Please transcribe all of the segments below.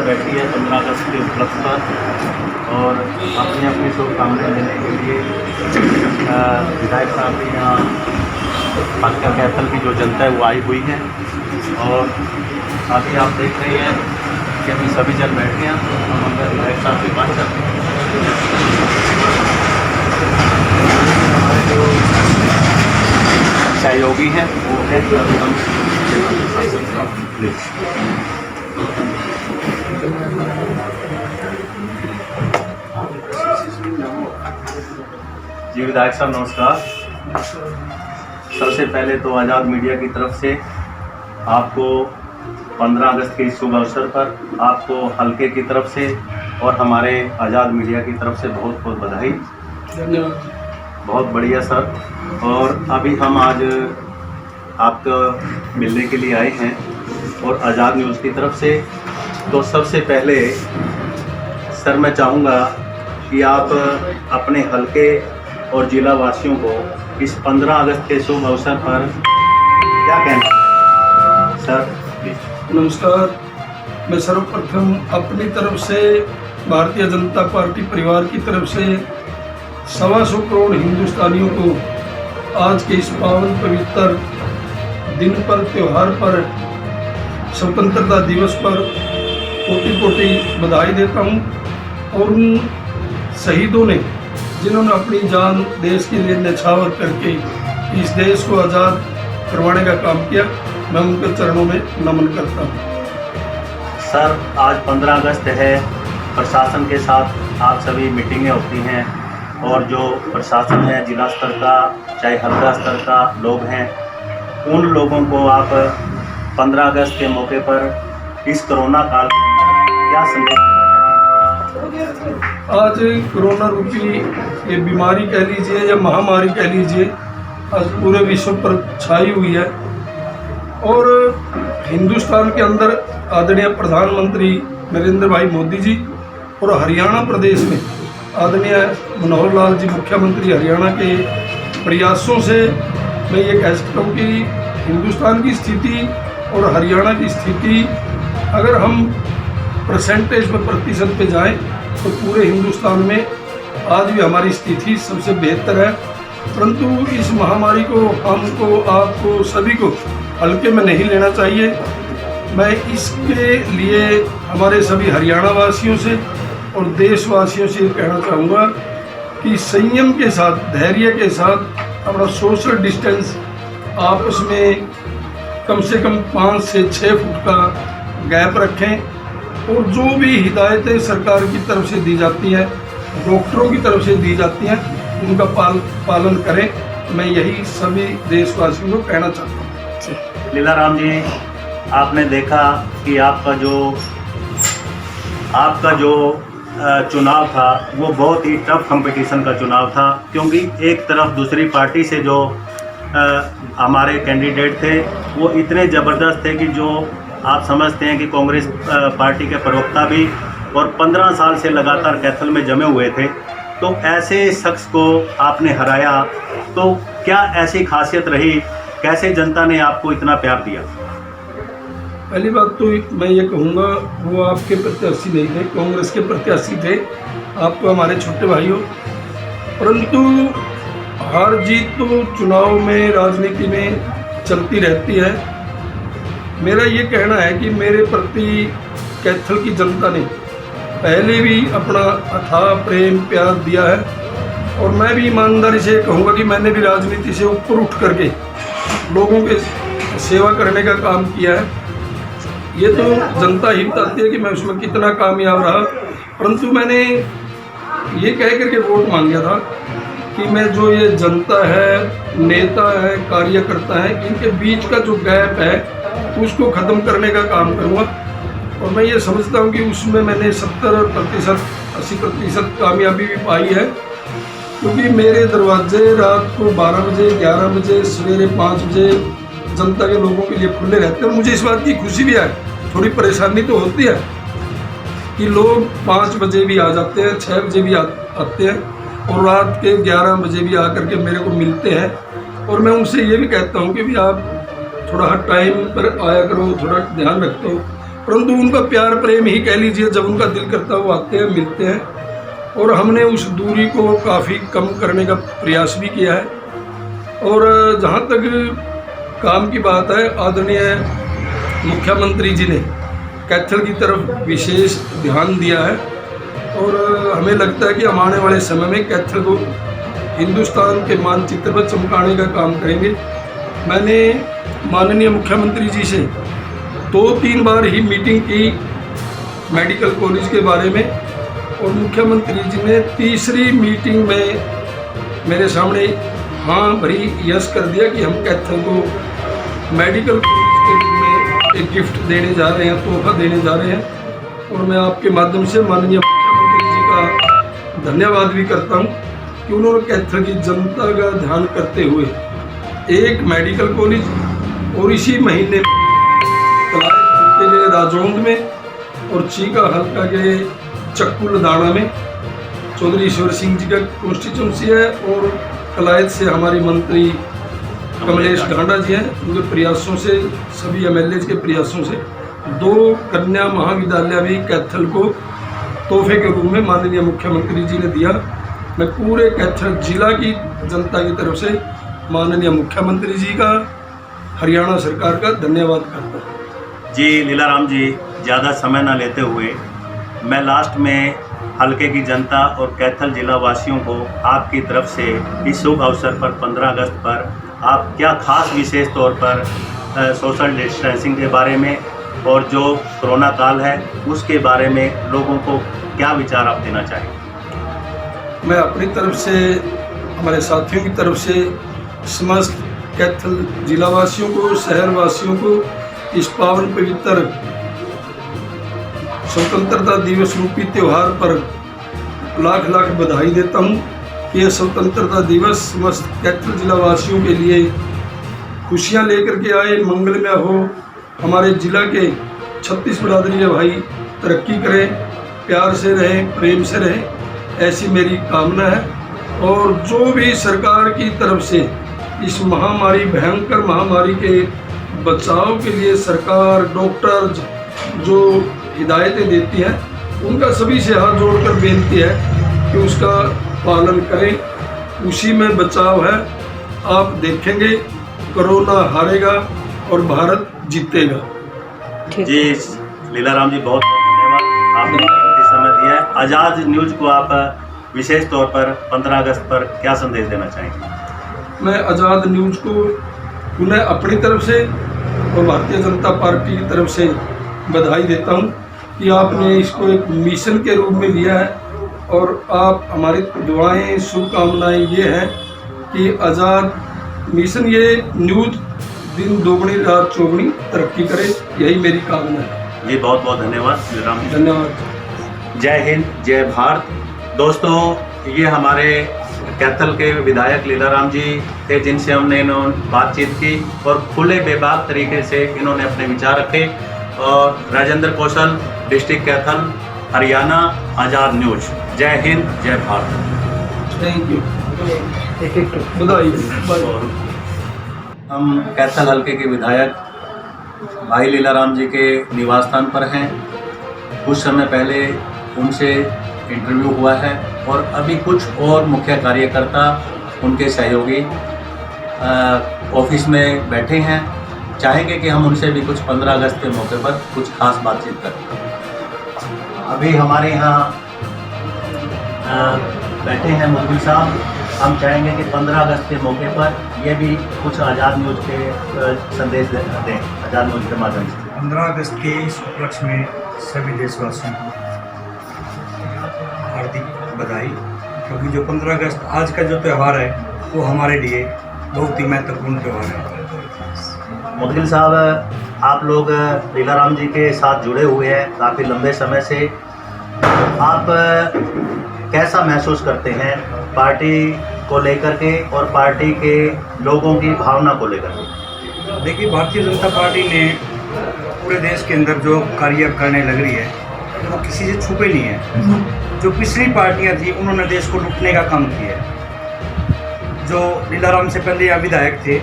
बैठी है 15 अगस्त के उपलक्ष्य पर और अपनी अपनी शुभकामनाएं देने के लिए विधायक साहब भी यहाँ हल्का कैथल की जो जनता है वो आई हुई है। और अभी आप देख रहे हैं कि अभी सभी जन बैठे हैं, हम अंदर विधायक साहब से बात करते हैं। हमारे जो सहयोगी हैं वो है अभी हम जी विधायक साहब नमस्कार। सबसे पहले तो आज़ाद मीडिया की तरफ से आपको 15 अगस्त के इस शुभ अवसर पर आपको हल्के की तरफ से और हमारे आज़ाद मीडिया की तरफ से बहुत बहुत बधाई। धन्यवाद। बहुत बढ़िया सर। और अभी हम आज आपको मिलने के लिए आए हैं और आज़ाद न्यूज़ की तरफ से। तो सबसे पहले सर मैं चाहूँगा कि आप अपने हल्के और जिला वासियों को इस 15 अगस्त के शुभ अवसर पर क्या कहना सर प्लीज। नमस्कार। मैं सर्वप्रथम अपनी तरफ से भारतीय जनता पार्टी परिवार की तरफ से 125 करोड़ हिंदुस्तानियों को आज के इस पावन पवित्र दिन पर, त्यौहार पर, स्वतंत्रता दिवस पर कोटि कोटि बधाई देता हूँ। और उन शहीदों ने जिन्होंने अपनी जान देश के लिए न्यौछावर करके इस देश को आज़ाद करवाने का काम किया, मैं उनके चरणों में नमन करता हूँ। सर आज 15 अगस्त है, प्रशासन के साथ आप सभी मीटिंगें होती हैं और जो प्रशासन है जिला स्तर का चाहे हल्का स्तर का लोग हैं, उन लोगों को आप 15 अगस्त के मौके पर इस कोरोना काल में क्या संदेश देना चाहेंगे? आज कोरोना रूपी ये बीमारी कह लीजिए या महामारी कह लीजिए, आज पूरे विश्व पर छाई हुई है। और हिंदुस्तान के अंदर आदरणीय प्रधानमंत्री नरेंद्र भाई मोदी जी और हरियाणा प्रदेश में आदरणीय मनोहर लाल जी मुख्यमंत्री हरियाणा के प्रयासों से मैं ये कह सकता हूँ कि हिंदुस्तान की स्थिति और हरियाणा की स्थिति अगर हम परसेंटेज पर प्रतिशत पे जाएं तो पूरे हिंदुस्तान में आज भी हमारी स्थिति सबसे बेहतर है। परंतु इस महामारी को हमको, आपको, सभी को हल्के में नहीं लेना चाहिए। मैं इसके लिए हमारे सभी हरियाणा वासियों से और देशवासियों से कहना चाहूँगा कि संयम के साथ, धैर्य के साथ अपना सोशल डिस्टेंस आपस में कम से कम 5 से 6 फुट का गैप रखें। और जो भी हिदायतें सरकार की तरफ से दी जाती हैं, डॉक्टरों की तरफ से दी जाती हैं, उनका पालन करें। मैं यही सभी देशवासियों को कहना चाहता हूँ। लीलाराम जी, आपने देखा कि आपका जो चुनाव था वो बहुत ही टफ कंपटीशन का चुनाव था, क्योंकि एक तरफ दूसरी पार्टी से जो हमारे कैंडिडेट थे वो इतने ज़बरदस्त थे कि जो आप समझते हैं कि कांग्रेस पार्टी के प्रवक्ता भी और 15 साल से लगातार कैथल में जमे हुए थे। तो ऐसे शख्स को आपने हराया, तो क्या ऐसी खासियत रही, कैसे जनता ने आपको इतना प्यार दिया? पहली बात तो मैं ये कहूँगा, वो आपके प्रत्याशी नहीं थे, कांग्रेस के प्रत्याशी थे। आप तो हमारे छोटे भाई हो। परंतु हार जीत तो चुनाव में, राजनीति में चलती रहती है। मेरा ये कहना है कि मेरे प्रति कैथल की जनता ने पहले भी अपना अथाह प्रेम प्यार दिया है। और मैं भी ईमानदारी से कहूँगा कि मैंने भी राजनीति से ऊपर उठ करके लोगों के सेवा करने का काम किया है। ये तो जनता ही बताती है कि मैं उसमें कितना कामयाब रहा। परंतु मैंने ये कह करके वोट मांगा था कि मैं जो ये जनता है, नेता है, कार्यकर्ता है, इनके बीच का जो गैप है उसको ख़त्म करने का काम करूँगा। और मैं ये समझता हूँ कि उसमें मैंने 70%, 80% कामयाबी भी पाई है। क्योंकि मेरे दरवाजे रात को 12 बजे, 11 बजे, सवेरे 5 बजे जनता के लोगों के लिए खुले रहते हैं। और मुझे इस बात की खुशी भी है, थोड़ी परेशानी तो होती है कि लोग 5 बजे भी आ जाते हैं, 6 बजे भी आते हैं और रात के 11 बजे भी आकर के मेरे को मिलते हैं। और मैं उनसे ये भी कहता हूँ कि भी आप थोड़ा टाइम पर आया करो, थोड़ा ध्यान रखते हो। परंतु उनका प्यार प्रेम ही कह लीजिए, जब उनका दिल करता है वो आते हैं, मिलते हैं। और हमने उस दूरी को काफ़ी कम करने का प्रयास भी किया है। और जहाँ तक काम की बात है, आदरणीय मुख्यमंत्री जी ने कैथल की तरफ विशेष ध्यान दिया है और हमें लगता है कि हम आने वाले समय में कैथल को हिंदुस्तान के मानचित्र पर चमकाने का काम करेंगे। मैंने माननीय मुख्यमंत्री जी से 2-3 बार ही मीटिंग की मेडिकल कॉलेज के बारे में, और मुख्यमंत्री जी ने तीसरी मीटिंग में मेरे सामने हाँ भरी यस कर दिया कि हम कैथल को मेडिकल कॉलेज के रूप में एक गिफ्ट देने जा रहे हैं, तोहफा देने जा रहे हैं। और मैं आपके माध्यम से माननीय मुख्यमंत्री जी का धन्यवाद भी करता हूं कि उन्होंने कैथल की जनता का ध्यान करते हुए एक मेडिकल कॉलेज और इसी महीने कलायत के राजौंद में और चीका हल्का के चक्कू लदाना में चौधरी ईश्वर सिंह जी का कॉन्स्टिट्यूंसी है, और कलायत से हमारी मंत्री कमलेश ढांडा जी हैं, उनके प्रयासों से, सभी एमएलए के प्रयासों से 2 कन्या महाविद्यालय भी कैथल को तोहफे के रूप में माननीय मुख्यमंत्री जी ने दिया। मैं पूरे कैथल जिला की जनता की तरफ से माननीय मुख्यमंत्री जी का, हरियाणा सरकार का धन्यवाद करता हूँ। जी लीलाराम जी, ज़्यादा समय ना लेते हुए मैं लास्ट में हल्के की जनता और कैथल जिला वासियों को आपकी तरफ से इस शुभ अवसर पर 15 अगस्त पर आप क्या खास विशेष तौर पर सोशल डिस्टेंसिंग के बारे में और जो कोरोना काल है उसके बारे में लोगों को क्या विचार आप देना चाहेंगे? मैं अपनी तरफ से, हमारे साथियों की तरफ से समस्त कैथल जिलावासियों को, शहरवासियों को इस पावन पवित्र स्वतंत्रता दिवस रूपी त्यौहार पर लाख लाख बधाई देता हूँ कि यह स्वतंत्रता दिवस समस्त कैथल जिलावासियों के लिए खुशियाँ लेकर के आए, मंगलमय हो। हमारे जिला के 36 बिरादरी के भाई तरक्की करें, प्यार से रहें, प्रेम से रहें, ऐसी मेरी कामना है। और जो भी सरकार की तरफ से इस महामारी, भयंकर महामारी के बचाव के लिए सरकार, डॉक्टर जो हिदायतें देती हैं, उनका सभी से हाथ जोड़कर बेनती है कि उसका पालन करें। उसी में बचाव है। आप देखेंगे कोरोना हारेगा और भारत जीतेगा। जी लीलाराम जी, बहुत बहुत धन्यवाद, आपने कीमती समय दिया है। आज़ाद न्यूज़ को आप विशेष तौर पर 15 अगस्त पर क्या संदेश देना चाहेंगे? मैं आज़ाद न्यूज़ को पुनः अपनी तरफ से और भारतीय जनता पार्टी की तरफ से बधाई देता हूं कि आपने इसको एक मिशन के रूप में लिया है, और आप, हमारी दुआएं, शुभकामनाएं ये हैं कि आज़ाद मिशन, ये न्यूज़ दिन दोगुनी रात चौगुनी तरक्की करे, यही मेरी कामना है। जी बहुत बहुत धन्यवाद लीलाराम जी। धन्यवाद। जय हिंद, जय भारत। दोस्तों, ये हमारे कैथल के विधायक लीलाराम जी थे, जिनसे हमने बातचीत की और खुले बेबाक तरीके से इन्होंने अपने विचार रखे। और राजेंद्र कौशल, डिस्ट्रिक्ट कैथल, हरियाणा, आज़ाद न्यूज़। जय हिंद, जय भारत। Thank you. बधाई। हम कैथल हल्के के विधायक भाई लीलाराम जी के निवास स्थान पर हैं। कुछ समय पहले उनसे इंटरव्यू हुआ है और अभी कुछ और मुख्य कार्यकर्ता, उनके सहयोगी ऑफिस में बैठे हैं। चाहेंगे कि हम उनसे भी कुछ 15 अगस्त के मौके पर कुछ खास बातचीत करें। अभी हमारे यहाँ बैठे हैं मुखबिर साहब। हम चाहेंगे कि 15 अगस्त के मौके पर ये भी कुछ आज़ाद न्यूज़ के संदेश दें, आज़ाद न्यूज़ के माध्यम से। 15 अगस्त के इस उपलक्ष्य में सभी देशवासियों को हार्दिक बधाई, क्योंकि जो 15 अगस्त आज का जो त्यौहार है वो हमारे लिए बहुत ही महत्वपूर्ण त्यौहार है। मुखबिर साहब, आप लोग लीलाराम जी के साथ जुड़े हुए हैं काफ़ी लंबे समय से। आप कैसा महसूस करते हैं पार्टी को लेकर के और पार्टी के लोगों की भावना को लेकर के? देखिए, भारतीय जनता पार्टी ने पूरे देश के अंदर जो कार्य करने लग रही है वो किसी से छुपे नहीं है। जो पिछली पार्टियां थी उन्होंने देश को लूटने का काम किया है। जो लीलाराम से पहले यहाँ विधायक थे,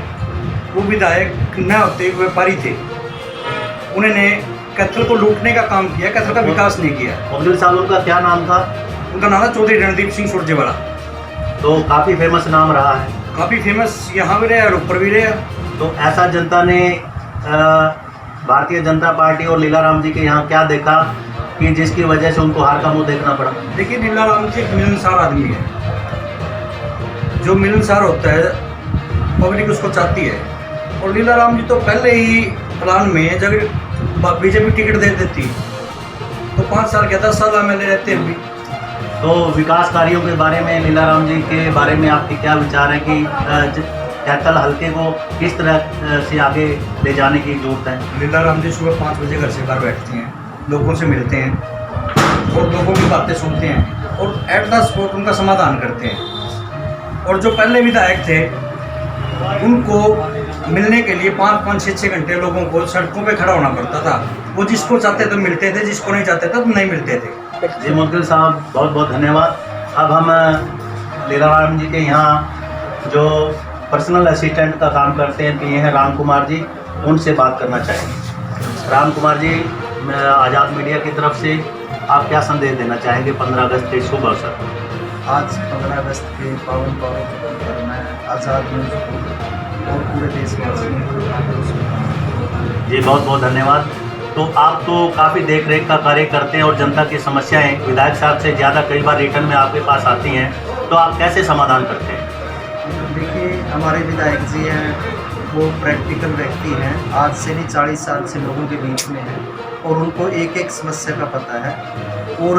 वो विधायक न होते व्यापारी थे। उन्होंने कैथल को लूटने का काम किया, कैथल का विकास नहीं किया। मुदगिल साहब उनका क्या नाम था? उनका नाम है चौधरी रणदीप सिंह सुरजेवाला। तो काफ़ी फेमस नाम रहा है। काफ़ी फेमस यहाँ भी रहे और ऊपर भी रहे। तो ऐसा जनता ने भारतीय जनता पार्टी और लीलाराम जी के यहाँ क्या देखा कि जिसकी वजह से उनको हार का मुंह देखना पड़ा? देखिए, लीलाराम जी एक मिलनसार आदमी है। जो मिलनसार होता है पब्लिक उसको चाहती है। और लीलाराम जी तो पहले ही प्लान में जब बीजेपी टिकट दे देती तो 5 साल के 10 साल एमएलए रहते हैं। तो विकास कार्यों के बारे में, लीलाराम जी के बारे में आपके क्या विचार हैं कि कैथल हल्के को किस तरह से आगे ले जाने की जरूरत है? लीलाराम जी सुबह 5 बजे घर से बाहर बैठते हैं, लोगों से मिलते हैं और लोगों की बातें सुनते हैं और एट द स्पॉट उनका समाधान करते हैं। और जो पहले विधायक थे उनको मिलने के लिए 5-5, 6-6 घंटे लोगों को सड़कों पे खड़ा होना पड़ता था। वो जिसको चाहते तो मिलते थे, जिसको नहीं चाहते तो नहीं मिलते थे। जी मुदगिल साहब, बहुत बहुत धन्यवाद। अब हम लीलाराम जी के यहाँ जो पर्सनल असिस्टेंट का काम करते हैं ये हैं राम कुमार जी, उनसे बात करना चाहेंगे। राम कुमार जी, आज़ाद मीडिया की तरफ से आप क्या संदेश देना चाहेंगे 15 अगस्त के शुभ अवसर पर? आज 15 अगस्त के पावन पर्व पर मैं आज़ाद न्यूज़ को और पूरे देशवासियों को जी बहुत बहुत धन्यवाद। तो आप तो काफ़ी देख रेख का कार्य करते हैं और जनता की समस्याएं विधायक साहब से ज़्यादा कई बार रिटर्न में आपके पास आती हैं, तो आप कैसे समाधान करते हैं? देखिए, हमारे विधायक जी हैं वो प्रैक्टिकल व्यक्ति हैं। आज से नहीं 40 साल से लोगों के बीच में हैं और उनको एक एक समस्या का पता है और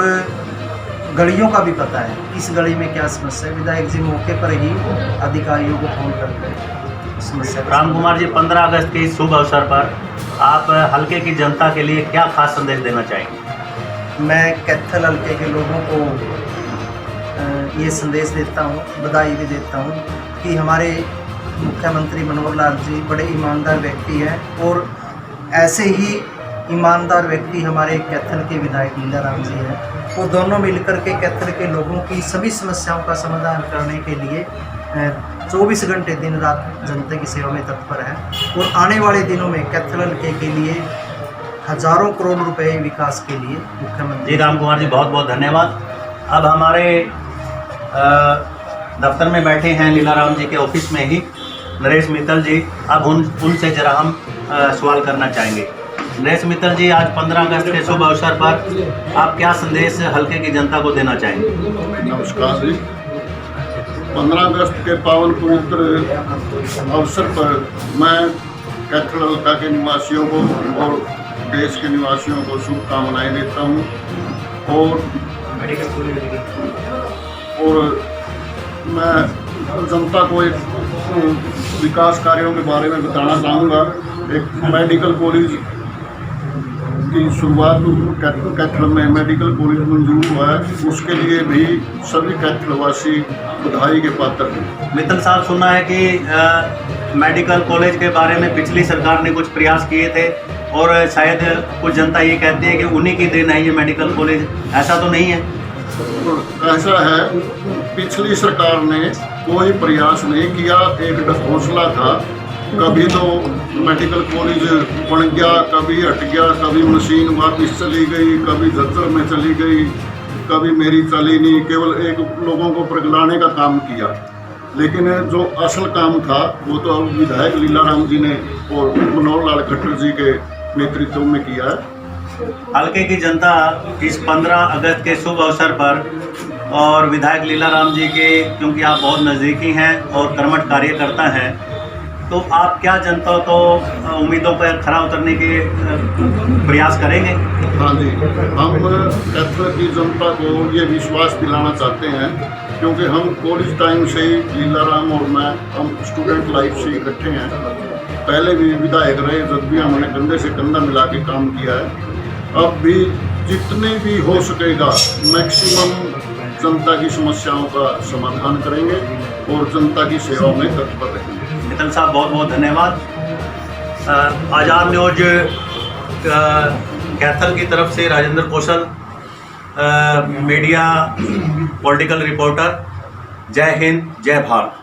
गलियों का भी पता है, इस गली में क्या समस्या है। विधायक जी मौके पर ही अधिकारियों को फोन करके समस्या। राम कुमार जी, 15 अगस्त के इस शुभ अवसर पर आप हल्के की जनता के लिए क्या खास संदेश देना चाहेंगे? मैं कैथल हल्के के लोगों को ये संदेश देता हूँ, बधाई भी देता हूँ कि हमारे मुख्यमंत्री मनोहर लाल जी बड़े ईमानदार व्यक्ति हैं और ऐसे ही ईमानदार व्यक्ति हमारे कैथल के विधायक लीलाराम जी हैं। वो दोनों मिलकर के कैथल के लोगों की सभी समस्याओं का समाधान करने के लिए 24 घंटे दिन रात जनता की सेवा में तत्पर है और आने वाले दिनों में कैथल हल्के के लिए हजारों करोड़ रुपए विकास के लिए मुख्यमंत्री। जी राम कुमार जी, बहुत बहुत धन्यवाद। अब हमारे दफ्तर में बैठे हैं लीलाराम जी के ऑफिस में ही नरेश मित्तल जी। अब उनसे जरा हम सवाल करना चाहेंगे। नरेश मित्तल जी, आज 15 अगस्त के शुभ अवसर पर आप क्या संदेश हल्के की जनता को देना चाहेंगे? नमस्कार जी। 15 अगस्त के पावन पवित्र अवसर पर मैं कैथल हल्का के निवासियों को और देश के निवासियों को शुभकामनाएं देता हूं और मैं जनता को एक विकास कार्यों के बारे में बताना चाहूँगा। एक मेडिकल कॉलेज की शुरुआत कैथल में मेडिकल कॉलेज मंजूर हुआ है, उसके लिए भी सभी कैथलवासी बधाई के पात्र हैं। मित्तल साहब, सुना है कि मेडिकल कॉलेज के बारे में पिछली सरकार ने कुछ प्रयास किए थे और शायद कुछ जनता ये कहती है कि उन्हीं की देन है ये मेडिकल कॉलेज, ऐसा तो नहीं है? ऐसा है, पिछली सरकार ने कोई प्रयास नहीं किया। एक हौसला था, कभी तो मेडिकल कॉलेज बन गया, कभी हट गया, कभी मशीन वापस चली गई, कभी झज्जर में चली गई, कभी मेरी चली नहीं। केवल एक लोगों को प्रगलाने का काम किया, लेकिन जो असल काम था वो तो अब विधायक लीलाराम जी ने और मनोहर लाल खट्टर जी के नेतृत्व में किया है। हल्के की जनता इस 15 अगस्त के शुभ अवसर पर और विधायक लीलाराम जी के, क्योंकि आप बहुत नज़दीकी हैं और कर्मठ कार्यकर्ता हैं, तो आप क्या जनता को उम्मीदों पर खरा उतरने के प्रयास करेंगे? हाँ जी, हम कैथल की जनता को ये विश्वास दिलाना चाहते हैं, क्योंकि हम कॉलेज टाइम से ही लीलाराम और मैं, हम स्टूडेंट लाइफ से इकट्ठे हैं। पहले भी विधायक रहे जब भी हमने कंधे से कंधा मिला के काम किया है। अब भी जितने भी हो सकेगा मैक्सिमम जनता की समस्याओं का समाधान करेंगे और जनता की सेवा में तत्पर रहेंगे। मित्तल साहब, बहुत बहुत धन्यवाद। आज़ाद न्यूज कैथल की तरफ से राजेंद्र कौशल, मीडिया पॉलिटिकल रिपोर्टर। जय हिंद, जय भारत।